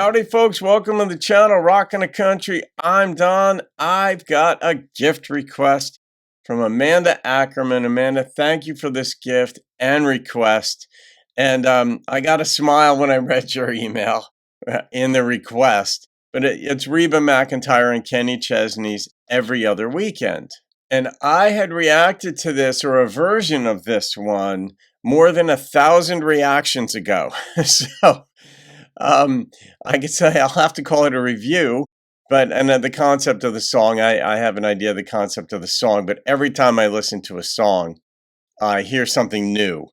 Howdy, folks. Welcome to the channel, Rockin' the Country. I'm Don. I've got a gift request from Amanda Ackerman. Amanda, thank you for this gift and request. And I got a smile when I read your email in the request. But it's Reba, McEntire, and Kenny Chesney's Every Other Weekend. And I had reacted to this, or a version of this one, more than 1,000 reactions ago. So I could say I'll have to call it a review, and the concept of the song, I have an idea of the concept of the song, but every time I listen to a song, I hear something new,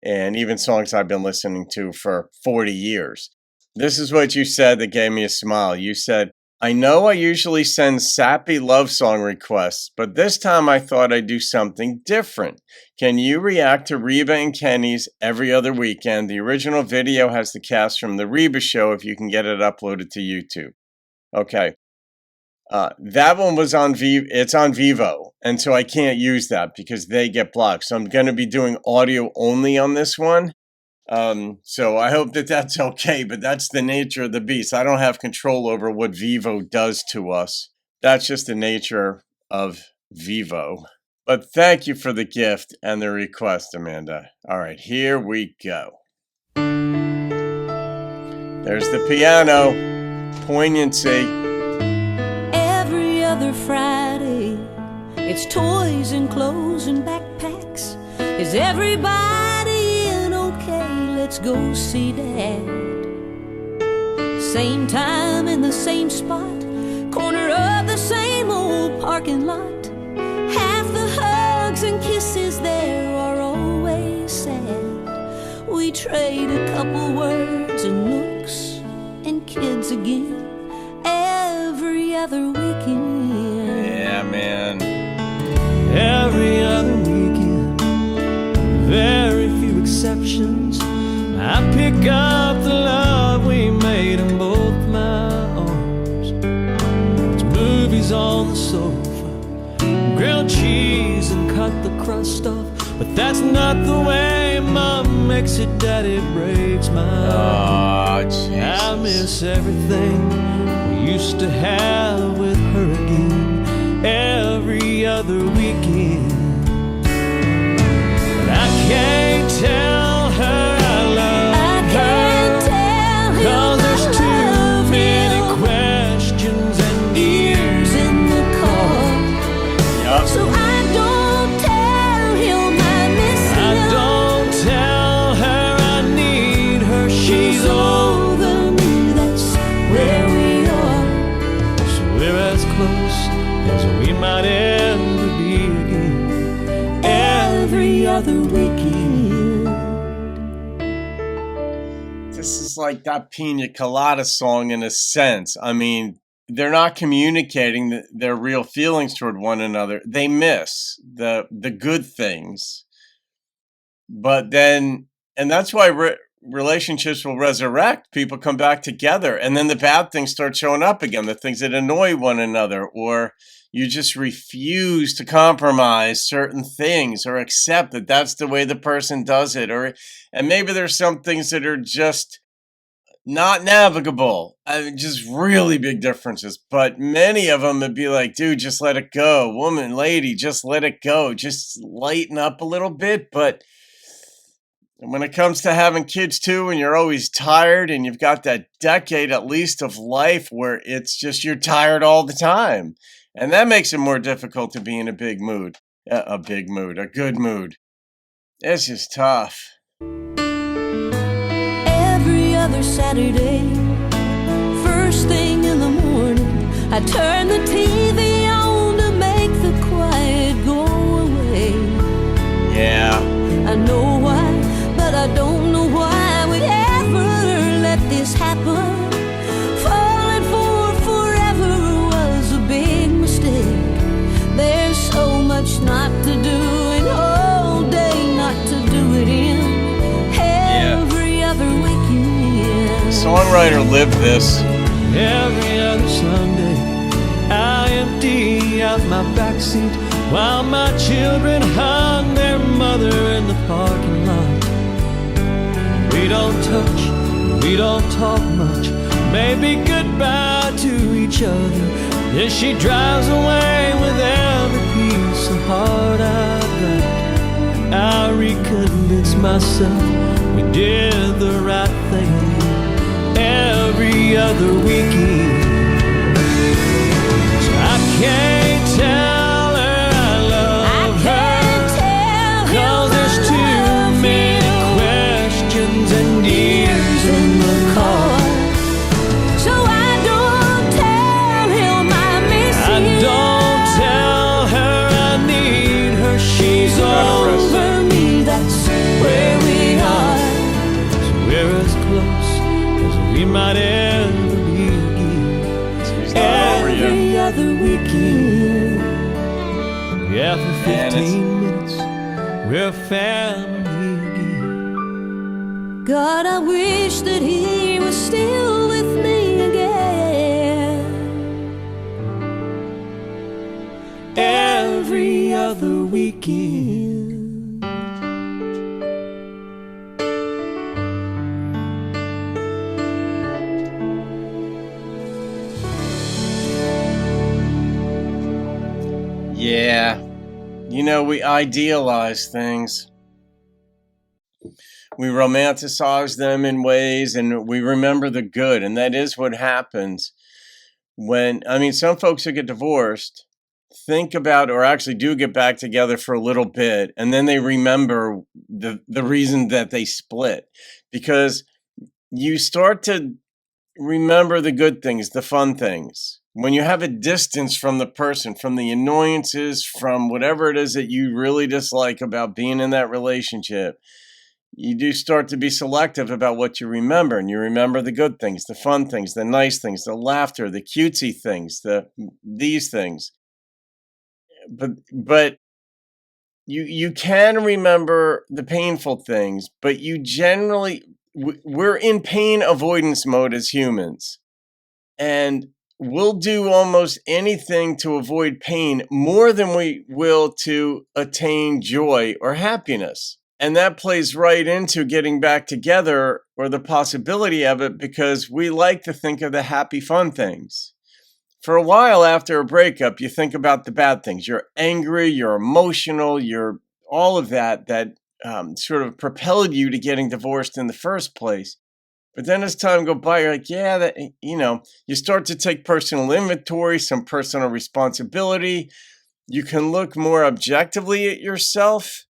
and even songs I've been listening to for 40 years. This is what you said that gave me a smile. You said, I know I usually send sappy love song requests, but this time I thought I'd do something different. Can you react to Reba and Kenny's Every Other Weekend? The original video has the cast from The Reba Show if you can get it uploaded to YouTube. Okay. That one was on it's on Vivo, and so I can't use that because they get blocked. So I'm going to be doing audio only on this one. So I hope that that's okay, but that's the nature of the beast. I don't have control over what Vivo does to us. That's just the nature of Vivo. But thank you for the gift and the request, Amanda. All right, here we go. There's the piano. Poignancy. Every other Friday, it's toys and clothes and backpacks. Is everybody in okay? Let's go see Dad. Same time in the same spot, corner of the same old parking lot. Half the hugs and kisses there are always sad. We trade a couple words and looks and kids again every other weekend. Yeah, man. Every other weekend, very few exceptions. I pick up the love we made in both my arms. It's movies on the sofa, grilled cheese and cut the crust off. But that's not the way Mom makes it, Daddy breaks my heart. Oh, Jesus. I miss everything we used to have with her again every other weekend. But I can't tell her I love her, 'cause there's too many questions and ears in the car. Yup. So I don't tell him I miss him. I don't tell her I need her. She's over me, that's where we are. So we're as close as we might ever be again every other weekend. This is like that Pina Colada song in a sense. I mean, they're not communicating their real feelings toward one another. They miss the good things. But then, and that's why relationships will resurrect. People come back together, and then the bad things start showing up again, the things that annoy one another, or you just refuse to compromise certain things or accept that that's the way the person does it. And maybe there's some things that are just not navigable. I mean, just really big differences. But many of them would be like, dude, just let it go. Woman, lady, just let it go. Just lighten up a little bit. But when it comes to having kids too, and you're always tired and you've got that decade at least of life where it's just you're tired all the time. And that makes it more difficult to be in a big mood. A good mood. It's just tough. Every other Saturday, first thing in the morning, I turn the TV on to make the quiet go away. Yeah. I know why, but I don't know why we ever let this happen. Falling for forever was a big mistake. There's so much not to do and all day not to do it in. Every other weekend. The songwriter lived this. Every other Sunday, I empty out my backseat while my children hug their mother in the parking lot. We don't touch, we don't talk much, maybe goodbye to each other. Then she drives away with every piece of heart I've got. I reconvince myself we did the right thing every other weekend. So I can't tell her I love her, 'cause there's too many questions and years in the car. So I don't tell him I miss I him. don't tell her I need her. She's over me, that's where we are. So we're as close as we might ever be again. He's not over you. Every other weekend. Yeah, for Man, it's- 15 minutes, we're family again. God, I wish that he was still with me again. Every other weekend. Yeah. You know, we idealize things. We romanticize them in ways, and we remember the good. And that is what happens when, I mean, some folks who get divorced think about or actually do get back together for a little bit, and then they remember the reason that they split, because you start to remember the good things, the fun things. When you have a distance from the person, from the annoyances, from whatever it is that you really dislike about being in that relationship, you do start to be selective about what you remember. And you remember the good things, the fun things, the nice things, the laughter, the cutesy things, these things. But you can remember the painful things, but you generally, we're in pain avoidance mode as humans. And we'll do almost anything to avoid pain more than we will to attain joy or happiness. And that plays right into getting back together, or the possibility of it, because we like to think of the happy, fun things. For a while after a breakup, you think about the bad things. You're angry, you're emotional, you're all of that sort of propelled you to getting divorced in the first place. But then as time goes by, you're like, yeah, that, you start to take personal inventory, some personal responsibility. You can look more objectively at yourself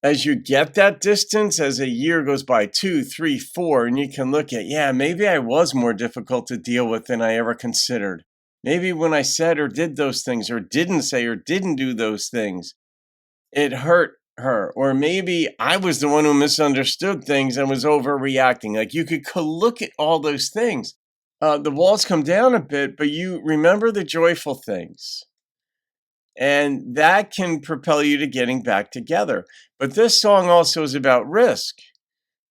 as you get that distance, as a year goes by, 2, 3, 4, and you can look at, yeah, maybe I was more difficult to deal with than I ever considered. Maybe when I said or did those things, or didn't say or didn't do those things, it hurt her. Or maybe I was the one who misunderstood things and was overreacting. Like, you could look at all those things. The walls come down a bit, but you remember the joyful things. And that can propel you to getting back together. But this song also is about risk.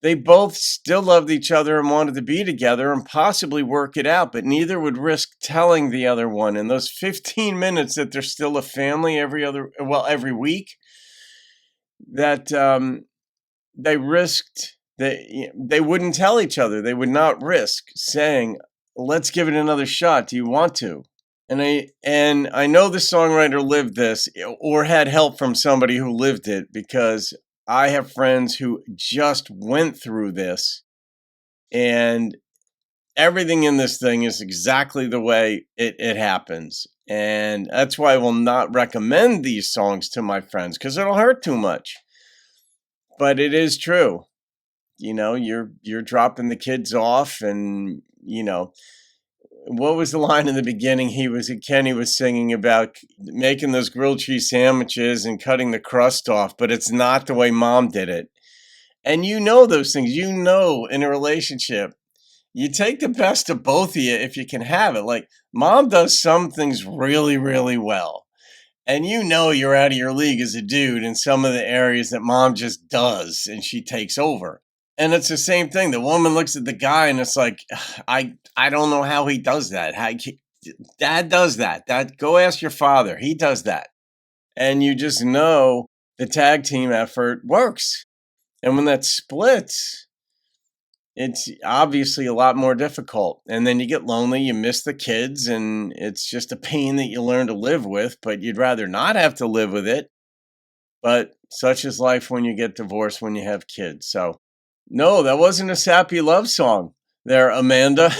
They both still loved each other and wanted to be together and possibly work it out, but neither would risk telling the other one. In those 15 minutes that they're still a family every week, that they risked, they wouldn't tell each other. They would not risk saying, let's give it another shot. Do you want to? And I know the songwriter lived this, or had help from somebody who lived it, because I have friends who just went through this, and everything in this thing is exactly the way it happens. And that's why I will not recommend these songs to my friends, because it'll hurt too much. But it is true. You're dropping the kids off, and what was the line in the beginning? Kenny was singing about making those grilled cheese sandwiches and cutting the crust off, but it's not the way mom did it. And those things. In a relationship, you take the best of both of you if you can have it. Like, mom does some things really, really well. And you're out of your league as a dude in some of the areas that mom just does, and she takes over. And it's the same thing. The woman looks at the guy and it's like, I don't know how he does that. Dad does that. Go ask your father. He does that. And you just know the tag team effort works. And when that splits, it's obviously a lot more difficult. And then you get lonely, you miss the kids, and it's just a pain that you learn to live with, but you'd rather not have to live with it. But such is life when you get divorced, when you have kids. So, no, that wasn't a sappy love song there, Amanda.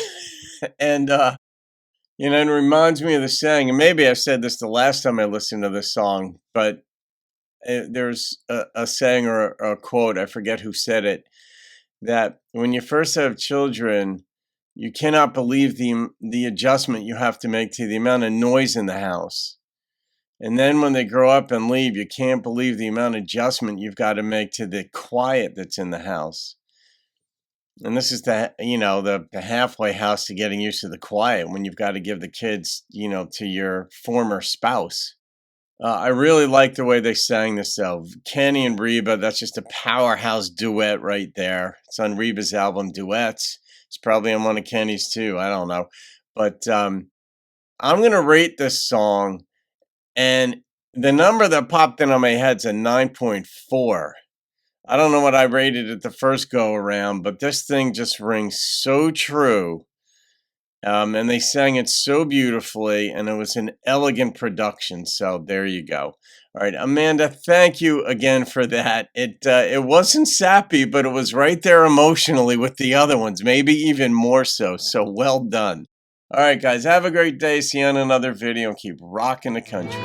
And, it reminds me of the saying, and maybe I said this the last time I listened to this song, but there's a saying or a quote, I forget who said it, that when you first have children, you cannot believe the adjustment you have to make to the amount of noise in the house. And then when they grow up and leave, you can't believe the amount of adjustment you've got to make to the quiet that's in the house. And this is the halfway house to getting used to the quiet when you've got to give the kids, to your former spouse. I really like the way they sang this, though. Kenny and Reba, that's just a powerhouse duet right there. It's on Reba's album, Duets. It's probably on one of Kenny's, too. I don't know. But I'm going to rate this song, and the number that popped into my head is a 9.4. I don't know what I rated it the first go-around, but this thing just rings so true. And they sang it so beautifully, and it was an elegant production. So there you go. All right, Amanda, thank you again for that. It wasn't sappy, but it was right there emotionally with the other ones, maybe even more so. So well done. All right, guys, have a great day. See you on another video, and keep rocking the country.